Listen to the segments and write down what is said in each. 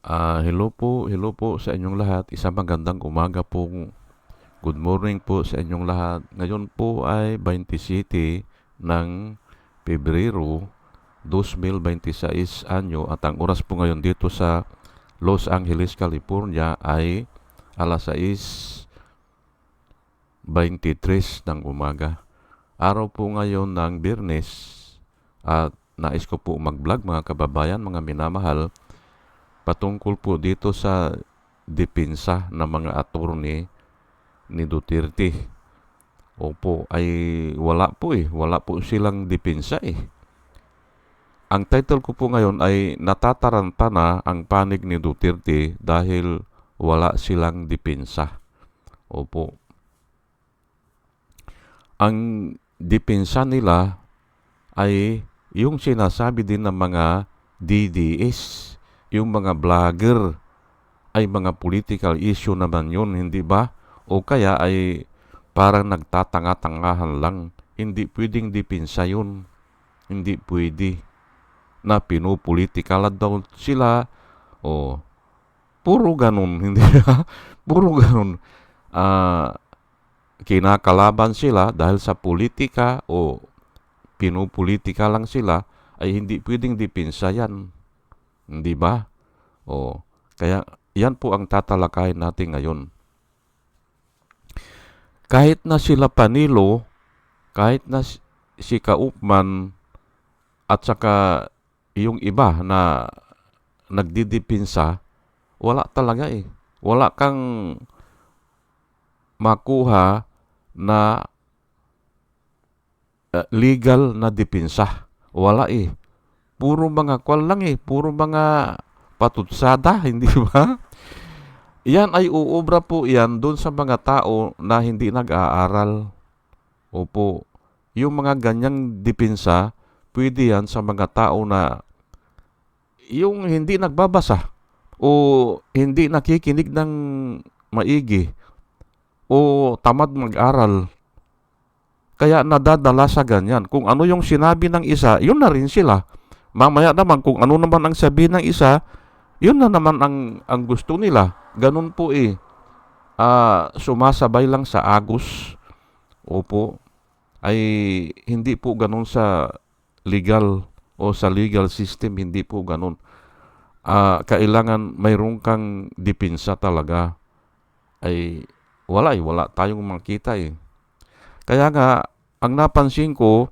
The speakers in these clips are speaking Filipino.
Hello po sa inyong lahat. Isang magandang umaga po. Good morning po sa inyong lahat. Ngayon po ay 27 ng Pebrero 2026 anyo at ang oras po ngayon dito sa Los Angeles, California ay alas 6:23 ng umaga. Araw po ngayon ng Biyernes at nais ko po mag-vlog mga kababayan, mga minamahal, patungkol po dito sa depensa ng mga attorney ni Duterte. Opo, ay wala po silang depensa eh. Ang title ko po ngayon ay natataranta na ang panig ni Duterte dahil wala silang depensa. Opo. Ang depensa nila ay yung sinasabi din ng mga DDS, yung mga vlogger, ay mga political issue naman yun, hindi ba? O kaya ay parang nagtatanga-tangahan lang. Hindi pwedeng depensa yun. Hindi pwede na pinupolitikalan daw sila. O, puro ganun, hindi ba? Puro ganun. Kinakalaban sila dahil sa politika o pinupolitika lang sila, ay hindi pwedeng depensa yan. Hindi ba? O, kaya yan po ang tatalakayin natin ngayon. Kahit na sila Panilo, kahit na si Kaupman at saka yung iba na nagdidepensa, wala talaga eh. Wala kang makuha na legal na depensa. Wala eh. Puro mga kwal lang eh. Puro mga patutsada, hindi ba? Yan ay uubra po yan doon sa mga tao na hindi nag-aaral. Opo. Yung mga ganyang depensa, pwede yan sa mga tao na yung hindi nagbabasa o hindi nakikinig ng maigi o tamad mag-aral. Kaya nadadala sa ganyan. Kung ano yung sinabi ng isa, yun na rin sila. Mamaya naman, kung ano naman ang sabi ng isa, yun na naman ang gusto nila. Ganun po eh. Sumasabay lang sa agos. Opo. Ay hindi po ganun sa legal o sa legal system. Hindi po ganun. Kailangan mayroon kang depensa talaga. Ay wala tayong makita eh. Kaya nga, ang napansin ko,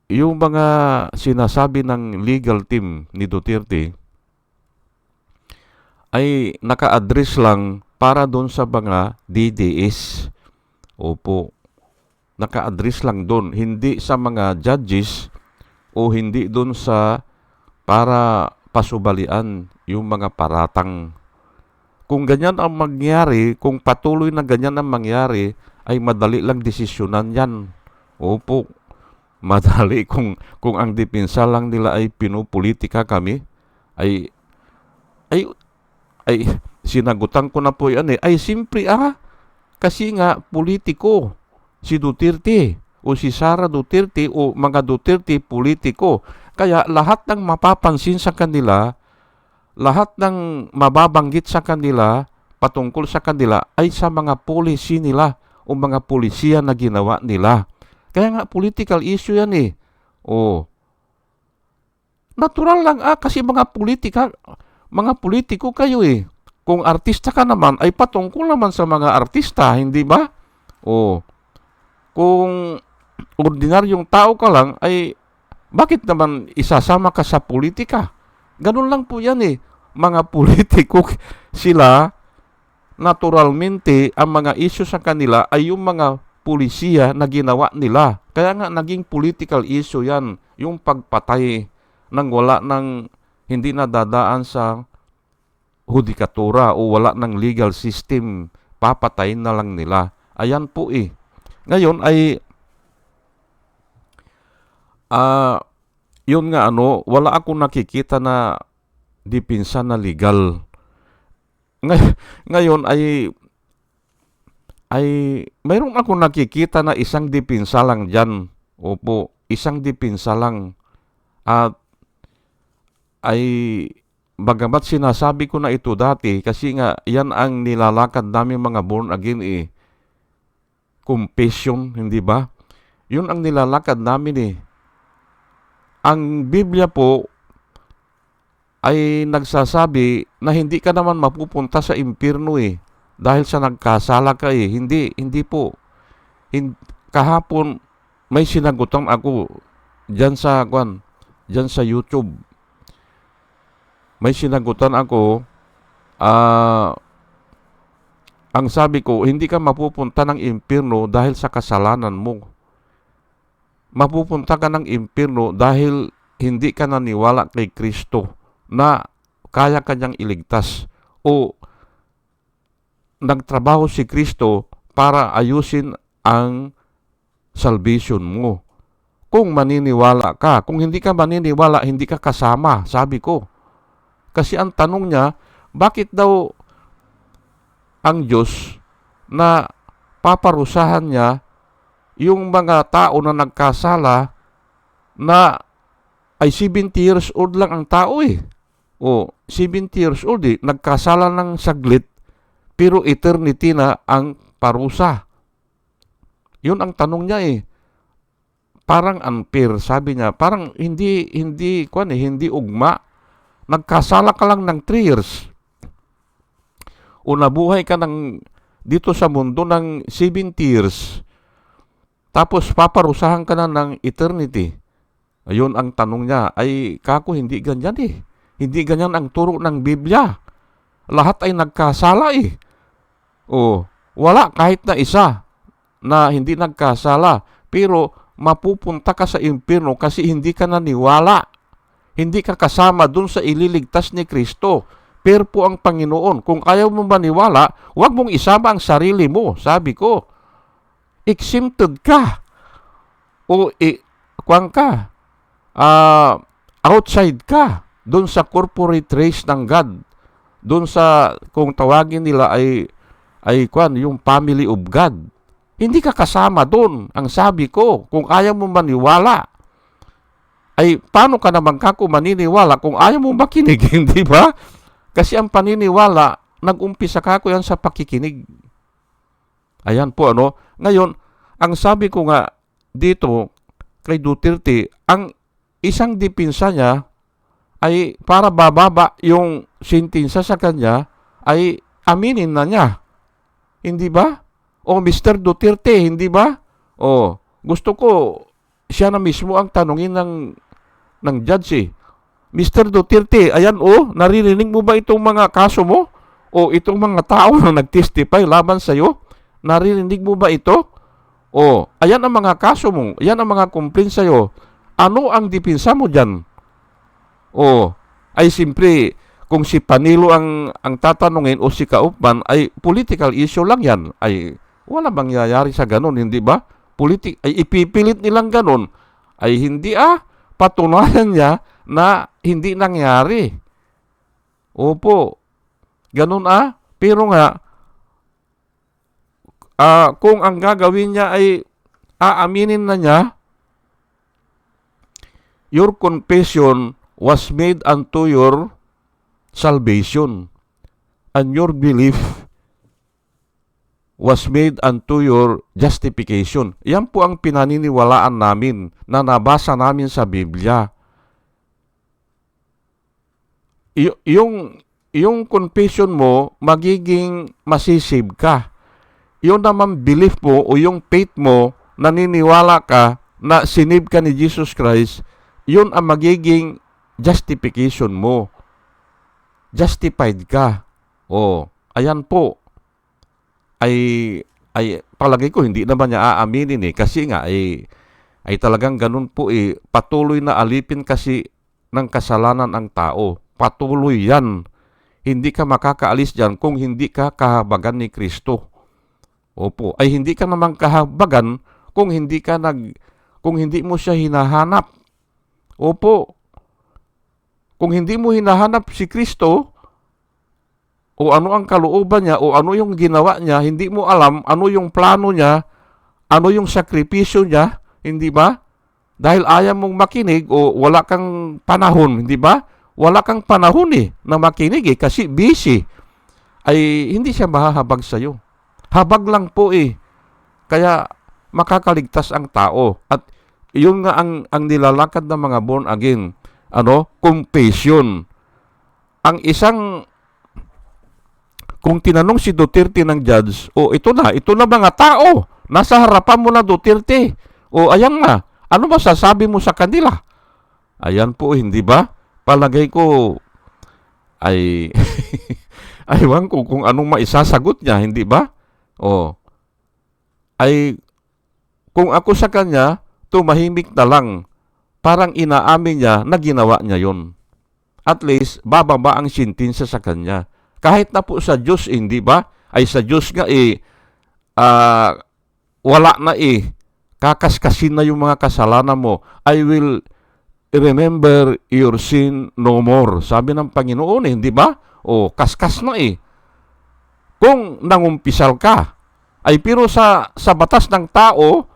yung mga sinasabi ng legal team ni Duterte ay naka-address lang para doon sa mga DDS. Opo, naka-address lang doon. Hindi sa mga judges o hindi doon sa para pasubalian yung mga paratang. Kung ganyan ang mangyari, kung patuloy na ganyan ang mangyari, ay madali lang desisyonan yan. Opo, madali kung ang depensa lang nila ay pinupolitika kami, ay ay ay sinagutan ko na po yan eh. Ay simpre kasi nga politiko si Duterte o si Sara Duterte o mga Duterte politiko. Kaya lahat ng mapapansin sa kanila, lahat ng mababanggit sa kanila, patungkol sa kanila, ay sa mga policy nila o mga polisiya na ginawa nila. Kaya nga political issue yan eh. O, natural lang kasi mga politiko kayo eh. Kung artista ka naman, ay patungkol naman sa mga artista, hindi ba? O, kung ordinaryong tao ka lang, ay bakit naman isasama ka sa politika? Ganun lang po yan eh. Mga politiko sila, naturalmente, ang mga issue sa kanila ay yung mga pulisiya na ginawa nila. Kaya nga naging political issue yan, yung pagpatay nang wala ng hindi nadadaan sa hudikatura o wala ng legal system, papatayin na lang nila. Ayan po eh. Ngayon ay yun nga wala akong nakikita na depensa na legal. Ngayon ay mayroon akong nakikita na isang depensa lang dyan. Opo, isang depensa lang. At ay bagamat sinasabi ko na ito dati, kasi nga yan ang nilalakad namin mga born again confession, hindi ba? Yun ang nilalakad namin Ang Biblia po ay nagsasabi na hindi ka naman mapupunta sa impyerno dahil sa nagkasala ka Hindi po. Kahapon may sinagutan ako diyan sa YouTube. May sinagutan ako, ang sabi ko, hindi ka mapupunta ng impyerno dahil sa kasalanan mo. Mapupunta ka ng impyerno dahil hindi ka naniwala kay Kristo na kaya kanyang iligtas, o nagtrabaho si Kristo para ayusin ang salvation mo. Kung maniniwala ka, kung hindi ka maniniwala, hindi ka kasama, sabi ko. Kasi ang tanong niya, bakit daw ang Diyos na paparusahan niya yung mga tao na nagkasala na ay 70 years old lang ang tao 70 years old nagkasala ng saglit, pero eternity na ang parusa. Yun ang tanong niya Parang unfair, sabi niya. Parang hindi ugma. Nagkasala ka lang ng 3 years. O nabuhay ka dito sa mundo ng 70 years. Tapos paparusahan ka na ng eternity. Ayun ang tanong niya. Ay, kako, hindi ganyan Hindi ganyan ang turo ng Biblia. Lahat ay nagkasala wala kahit na isa na hindi nagkasala. Pero mapupunta ka sa impyerno kasi hindi ka naniwala. Hindi ka kasama dun sa ililigtas ni Kristo. Pero po ang Panginoon, kung ayaw mo maniwala, huwag mong isama ang sarili mo. Sabi ko, exempted ka. O outside ka doon sa corporate race ng God, doon sa, kung tawagin nila yung family of God. Hindi ka kasama doon. Ang sabi ko, kung ayaw mo maniwala, ay paano ka naman maniniwala kung ayaw mo makinig, hindi ba? Kasi ang paniniwala, nag-umpisa yan sa pakikinig. Ayan po Ngayon, ang sabi ko nga dito kay Duterte, ang isang dipinsa niya ay para bababa yung sentensya sa kanya, ay aminin na niya. Hindi ba? O Mr. Duterte, hindi ba? O gusto ko siya na mismo ang tanungin ng judge Mr. Duterte, ayan naririnig mo ba itong mga kaso mo? O itong mga tao na nag-testify laban sa iyo? Naririnig mo ba ito? O ayan ang mga kaso mo, ayan ang mga complaints sa iyo. Ano ang dipinsa mo diyan? Ay simpre, kung si Panilo ang tatanungin o si Kaupman, ay political issue lang yan. Ay wala mangyayari sa ganun, hindi ba? Ay ipipilit nilang ganun. Ay hindi patunayan niya na hindi nangyari. Opo, ganun Pero nga, kung ang gagawin niya ay aaminin na niya, your confession was made unto your salvation, and your belief was made unto your justification. Yan po ang pinaniniwalaan namin na nabasa namin sa Biblia. Yung confession mo, magiging masisave ka. Yung naman belief mo o yung faith mo, naniniwala ka na sinave ka ni Jesus Christ, yun ang magiging justification mo. Justified ka. Ayan po. Ay palagay ko hindi naman niya aaminin kasi nga ay talagang ganun po patuloy na alipin kasi ng kasalanan ang tao. Patuloy yan. Hindi ka makakaalis diyan kung hindi ka kahabagan ni Kristo. Opo. Ay hindi ka naman kahabagan kung hindi mo siya hinahanap. Opo. Kung hindi mo hinahanap si Kristo, o ano ang kalooban niya, o ano yung ginawa niya, hindi mo alam ano yung plano niya, ano yung sakripisyo niya, hindi ba? Dahil ayaw mong makinig o wala kang panahon, hindi ba? wala kang panahon na makinig kasi busy, ay hindi siya mahahabag sa'yo. Habag lang po Kaya makakaligtas ang tao. At yun nga ang nilalakad ng mga born again. Compassion. Ang kung tinanong si Duterte ng judge, ito na mga tao, nasa harapan mo na Duterte. Ayan nga, ano masasabi mo sa kanila? Ayan po, hindi ba? Palagay ko, ay, aywan ko kung anong maisasagot niya, hindi ba? Ay, kung ako sa kanya, tumahimik na lang. Parang inaamin niya na ginawa niya yon. At least, bababa ang sentensya sa kanya. Kahit na po sa Diyos, hindi ba? Ay sa Diyos nga wala na kakaskasin na yung mga kasalanan mo. I will remember your sin no more. Sabi ng Panginoon, hindi ba? Kaskas na Kung nangumpisal ka, ay pero sa batas ng tao,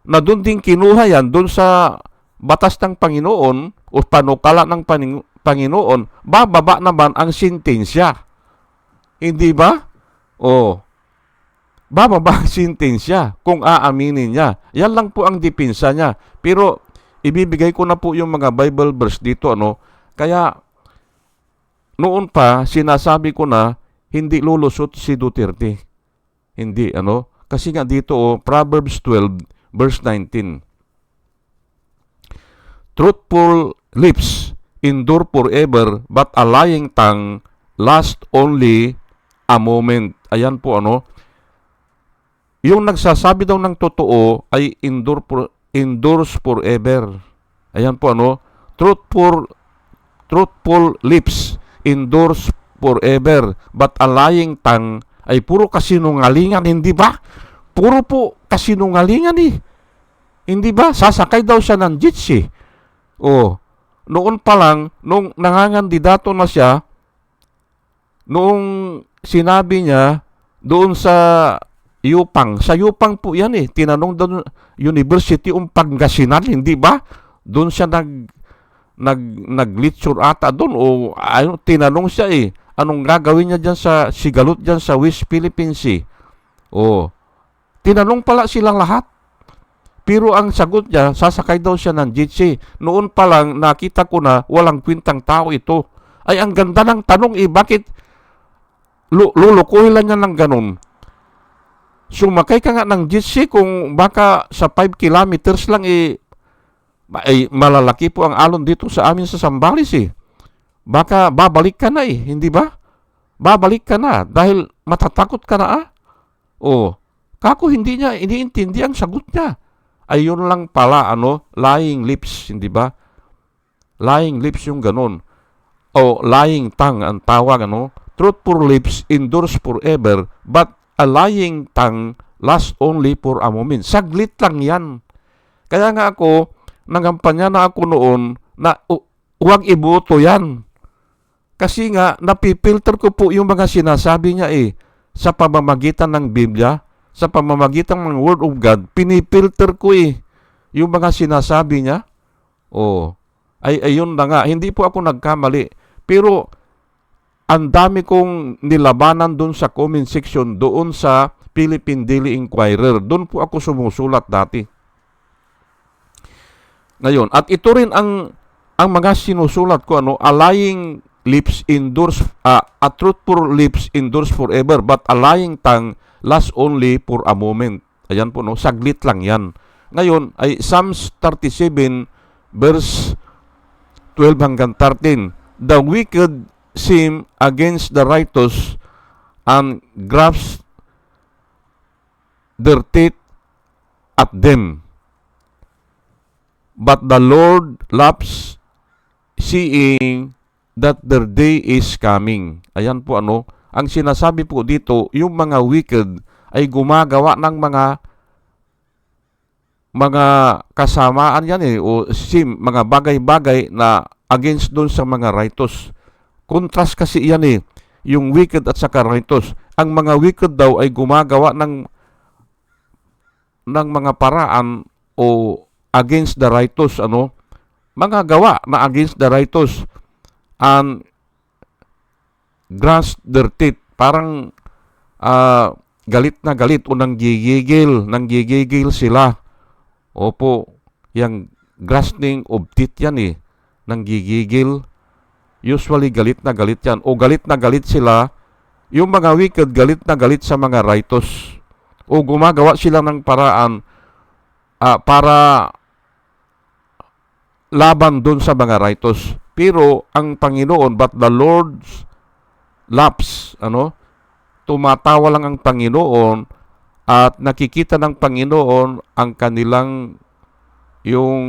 na doon din kinuha yan, doon sa batas ng Panginoon, o panukala ng Panginoon, bababa naman ang sentensya. Hindi ba? Bababa ang sentensya kung aaminin niya. Yan lang po ang depensa niya. Pero ibibigay ko na po yung mga Bible verse dito. Kaya noon pa sinasabi ko na hindi lulusot si Duterte. Hindi, Kasi nga dito, Proverbs 12, verse 19. Truthful lips endure forever, but a lying tongue lasts only a moment. Ayan po, Yung nagsasabi daw ng totoo ay endures forever. Ayan po, Truthful lips endures forever, but a lying tongue ay puro kasinungalingan, hindi ba? Puro po kasinungalingan Hindi ba? Sasakay daw siya ng jeep Noon pa lang, nung nangangandidato na siya, noong sinabi niya doon sa Yupang po yan tinanong doon University of Pangasinan, hindi ba? Doon siya nag-lecture ata doon tinanong siya anong gagawin niya diyan sa Sigalot diyan sa West Philippine Sea. Tinanong pala silang lahat. Pero ang sagot niya, sasakay daw siya ng jet. Noon pa lang nakita ko na walang kwintang tao ito. Ay ang ganda ng tanong bakit lulukuhin lang niya ng ganun? Sumakay ka nga ng jet kung baka sa 5 kilometers lang ay malalaki po ang alon dito sa amin sa Zambales Baka babalik ka na hindi ba? Babalik ka na dahil matatakot ka na Kako hindi niya iniintindi ang sagot niya. Ayun lang pala lying lips, hindi ba? Lying lips yung ganun. Lying tongue ang tawag Truthful lips endures forever, but a lying tongue lasts only for a moment. Saglit lang yan. Kaya nga ako, nangampanya na ako noon na huwag iboto yan. Kasi nga, napipilter ko po yung mga sinasabi niya sa pamamagitan ng Biblia, sa pamamagitan ng Word of God, pinipilter ko yung mga sinasabi niya. Ayun na nga, hindi po ako nagkamali. Pero, ang dami kong nilabanan doon sa comment section, doon sa Philippine Daily Inquirer. Doon po ako sumusulat dati. Ngayon, at ito rin ang mga sinusulat ko, a lying lips endures, a truthful lips endures forever, but a lying tongue lasts only for a moment. Ayan po, saglit lang yan. Ngayon, ay Psalms 37, verse 12 hanggang 13. The wicked seem against the righteous and grasp their teeth at them. But the Lord loves seeing that their day is coming. Ayan po ang sinasabi po dito, yung mga wicked ay gumagawa ng mga kasamaan yan mga bagay-bagay na against doon sa mga righteous. Contrast kasi yan yung wicked at saka righteous. Ang mga wicked daw ay gumagawa ng mga paraan against the righteous, mga gawa na against the righteous. and grasp their teeth. Parang galit na galit o nanggigigil sila. Opo, yung grasping of teeth yan eh, nanggigigil. Usually galit na galit yan. O galit na galit sila, yung mga wicked galit na galit sa mga righteous. O gumagawa sila ng paraan para laban dun sa mga righteous. Pero ang Panginoon, but the Lord's loves, tumatawa lang ang Panginoon at nakikita ng Panginoon ang kanilang yung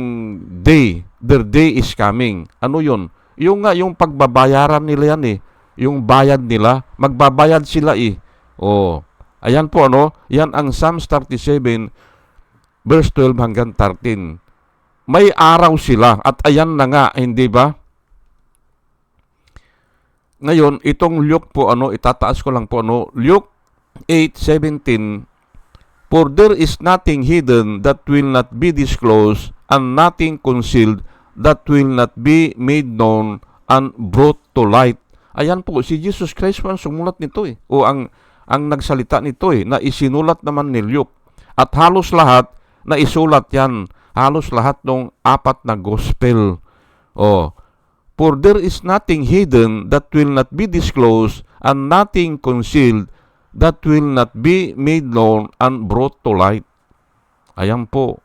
their day is coming. Ano yun? Yung pagbabayaran nila yan eh. Yung bayad nila, magbabayad sila eh. Ayan po yan ang Psalms 37 verse 12 hanggang 13. May araw sila at ayan na nga, hindi ba? Ngayon, itong Luke po, itataas ko lang po, Luke 8:17, for there is nothing hidden that will not be disclosed, and nothing concealed that will not be made known and brought to light. Ayan po, si Jesus Christ po ang sumulat nito eh. O ang nagsalita nito eh, na isinulat naman ni Luke. At halos lahat na isulat yan. Halos lahat ng 4 na gospel. For there is nothing hidden that will not be disclosed, and nothing concealed that will not be made known and brought to light. Ayan po.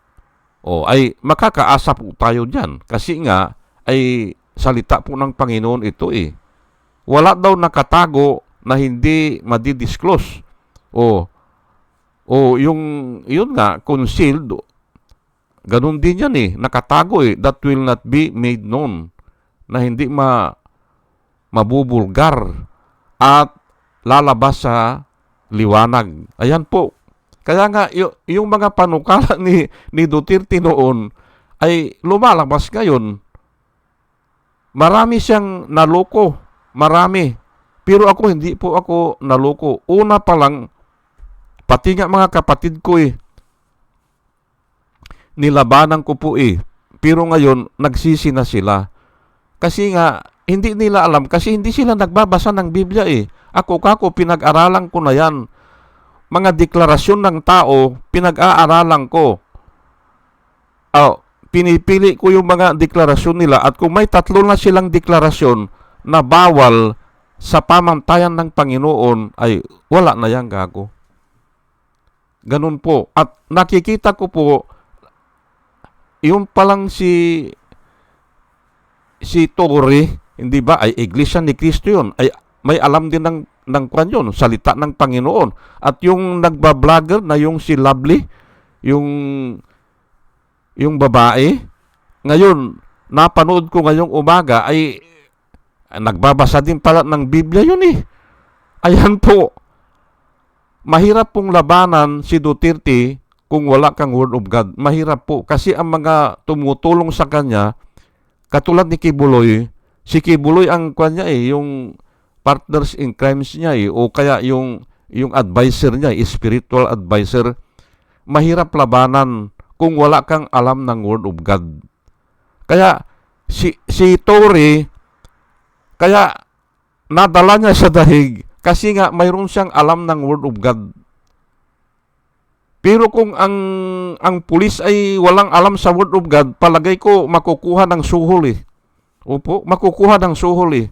Ay makakaasa po tayo dyan. Kasi nga, ay salita po ng Panginoon ito eh. Wala daw nakatago na hindi madidisclose. Yun nga, concealed, ganun din yan eh. Nakatago eh, that will not be made known, na hindi mabubulgar at lalabas sa liwanag. Ayan po. Kaya nga, yung mga panukala ni Duterte noon ay lumalabas ngayon. Marami siyang naloko. Marami. Pero ako, hindi po ako naloko. Una pa lang, pati nga mga kapatid ko nilabanan ko po Pero ngayon, nagsisi na sila. Kasi nga, hindi nila alam, kasi hindi sila nagbabasa ng Biblia Ako pinag-aralan ko na yan. Mga deklarasyon ng tao, pinag-aaralan ko. Pinipili ko yung mga deklarasyon nila at kung may 3 na silang deklarasyon na bawal sa pamantayan ng Panginoon, ay wala na yan gago. Ganun po. At nakikita ko po, yung palang si Torre, hindi ba, ay Iglesia ni Cristo yun, ay may alam din ng kwan yun, salita ng Panginoon. At yung nagbablogger na yung si Lovely, yung babae, ngayon, napanood ko ngayong umaga, ay nagbabasa din pala ng Biblia yun Ayan po. Mahirap pong labanan si Duterte kung wala kang Word of God. Mahirap po. Kasi ang mga tumutulong sa kanya, katulad ni Kibuloy, si Kibuloy ang kanya yung partners in crimes niya o kaya yung advisor niya, spiritual advisor. Mahirap labanan kung wala kang alam ng Word of God. Kaya si Torre, kaya nadala niya sa dahig kasi nga mayroon siyang alam ng Word of God. Pero kung ang pulis ay walang alam sa Word of God, palagay ko makukuha ng suhol Opo, makukuha ng suhol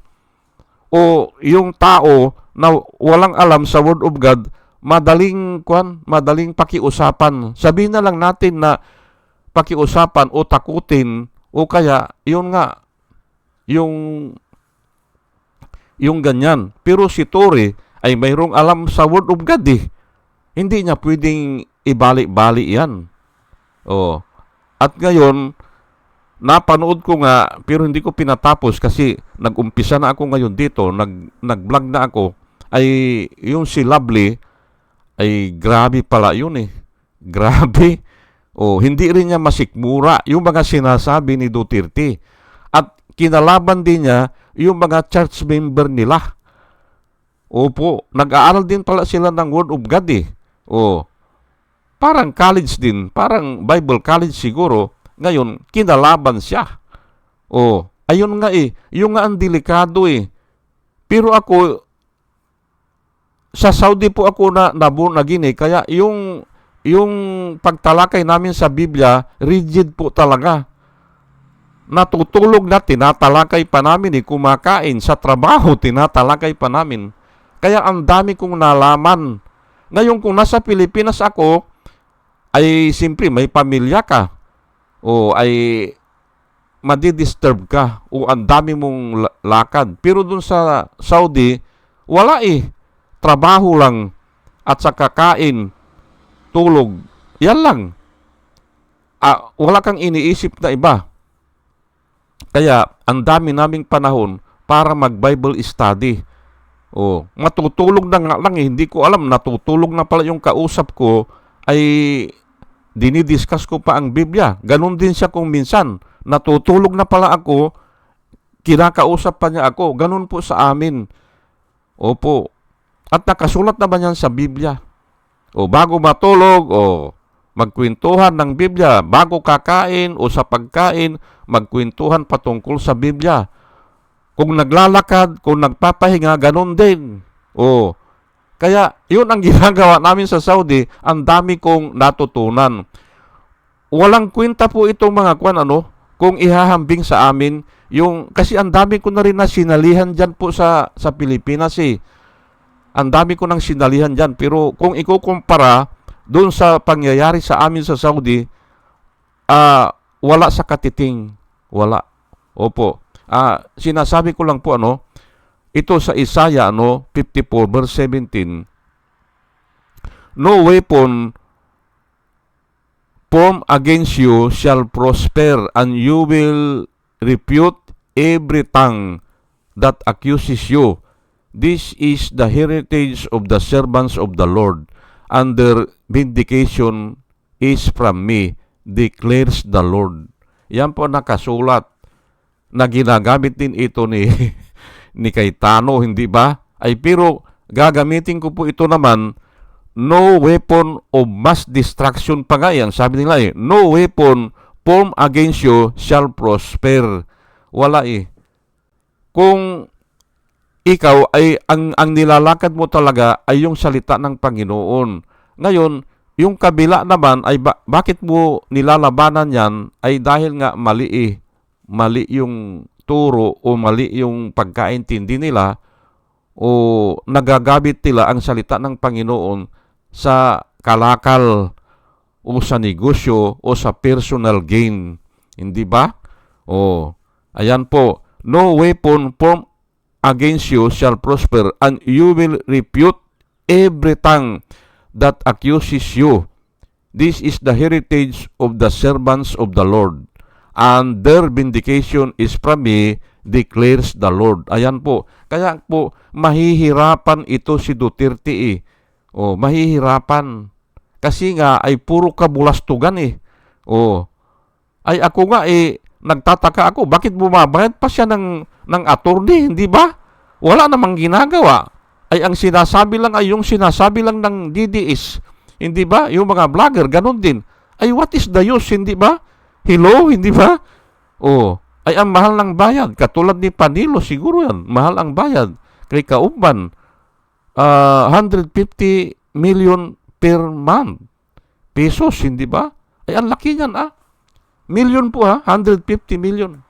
O yung tao na walang alam sa Word of God, madaling pakiusapan. Sabihin na lang natin na pakiusapan o takutin o kaya yun nga yung ganyan. Pero si Torre ay mayroong alam sa Word of God Hindi niya pwedeng ibalik-balik yan. At ngayon, napanood ko nga, pero hindi ko pinatapos kasi nag-umpisa na ako ngayon dito, nag-vlog na ako, ay yung si Lovely, ay grabe pala yun Grabe. Hindi rin niya masikmura yung mga sinasabi ni Duterte. At kinalaban din niya yung mga church member nila. Opo, nag-aaral din pala sila ng Word of God parang college din, parang Bible college siguro. Ngayon, kinalaban siya. Ayun nga yung nga ang delikado Pero ako, sa Saudi po ako naging kaya yung pagtalakay namin sa Biblia, rigid po talaga. Natutulog na, tinatalakay pa namin kumakain sa trabaho, tinatalakay pa namin. Kaya ang dami kong nalaman. Ngayon kung nasa Pilipinas ako, ay simpre may pamilya ka, o ay madidisturb ka, o ang dami mong lakad. Pero dun sa Saudi, wala trabaho lang, at sa kakain, tulog, yan lang. Wala kang iniisip na iba. Kaya, ang dami naming panahon para mag-Bible study. Matutulog na nga lang hindi ko alam, natutulog na pala yung kausap ko, ay dinidiscuss ko pa ang Biblia. Ganon din siya kung minsan, natutulog na pala ako, kinakausap pa niya ako. Ganon po sa amin. Opo. At nakasulat naman yan sa Biblia. Bago matulog, magkwentuhan ng Biblia. Bago kakain o sa pagkain, magkwentuhan patungkol sa Biblia. Kung naglalakad, kung nagpapahinga, ganun din. Kaya, yun ang ginagawa namin sa Saudi. Ang dami kong natutunan. Walang kwenta po itong mga kung ihahambing sa amin, kasi ang dami ko na rin na sinalihan dyan po sa Pilipinas Ang dami ko nang sinalihan dyan. Pero kung ikukumpara doon sa pangyayari sa amin sa Saudi, wala sa katiting. Wala. Opo. Sinasabi ko lang po ito sa Isaiah 54 verse 17. No weapon formed against you shall prosper, and you will refute every tongue that accuses you. This is the heritage of the servants of the Lord, and their vindication is from me, declares the Lord. Yan po nakasulat na ginagamit din ito ni Cayetano, hindi ba? Pero gagamitin ko po ito naman, no weapon of mass destruction pa nga yan. Sabi nila no weapon formed against you shall prosper. Wala Kung ikaw ay ang nilalakad mo talaga ay yung salita ng Panginoon. Ngayon, yung kabila naman ay bakit mo nilalabanan yan ay dahil nga mali mali yung turo o mali yung pagkaintindi nila o nagagamit nila ang salita ng Panginoon sa kalakal o sa negosyo o sa personal gain. Hindi ba? Ayan po. No weapon formed against you shall prosper, and you will refute every tongue that accuses you. This is the heritage of the servants of the Lord, and their vindication is from me, declares the Lord. Ayan po. Kaya po, mahihirapan ito si Duterte mahihirapan. Kasi nga, ay puro kabulastugan Ay ako nga nagtataka ako, bakit bumabayad pa siya ng attorney, hindi ba? Wala namang ginagawa. Ay ang sinasabi lang ay yung sinasabi lang ng DDS, hindi ba? Yung mga vlogger, ganun din. Ay what is the use, hindi ba? Hello, hindi ba? Ay ang mahal ng bayad. Katulad ni Panilo, siguro yan, mahal ang bayad. Kay Kaumban, 150 million per month. Pesos, hindi ba? Ay ang laki niyan Million po 150 million.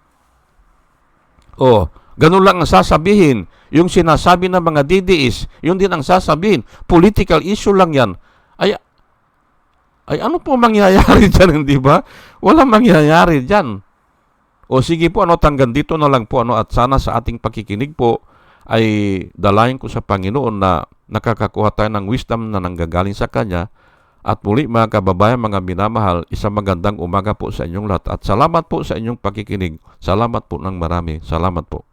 Ganun lang ang sasabihin. Yung sinasabi ng mga DDS, yun din ang sasabihin. Political issue lang yan. Ay ano po mangyayari dyan, hindi ba? Walang mangyayari dyan. Sige po, hanggang dito na lang po, at sana sa ating pakikinig po, ay dalayan ko sa Panginoon na nakakakuha tayo ng wisdom na nanggagaling sa Kanya. At muli mga kababayan, mga minamahal, isang magandang umaga po sa inyong lahat. At salamat po sa inyong pakikinig. Salamat po ng marami. Salamat po.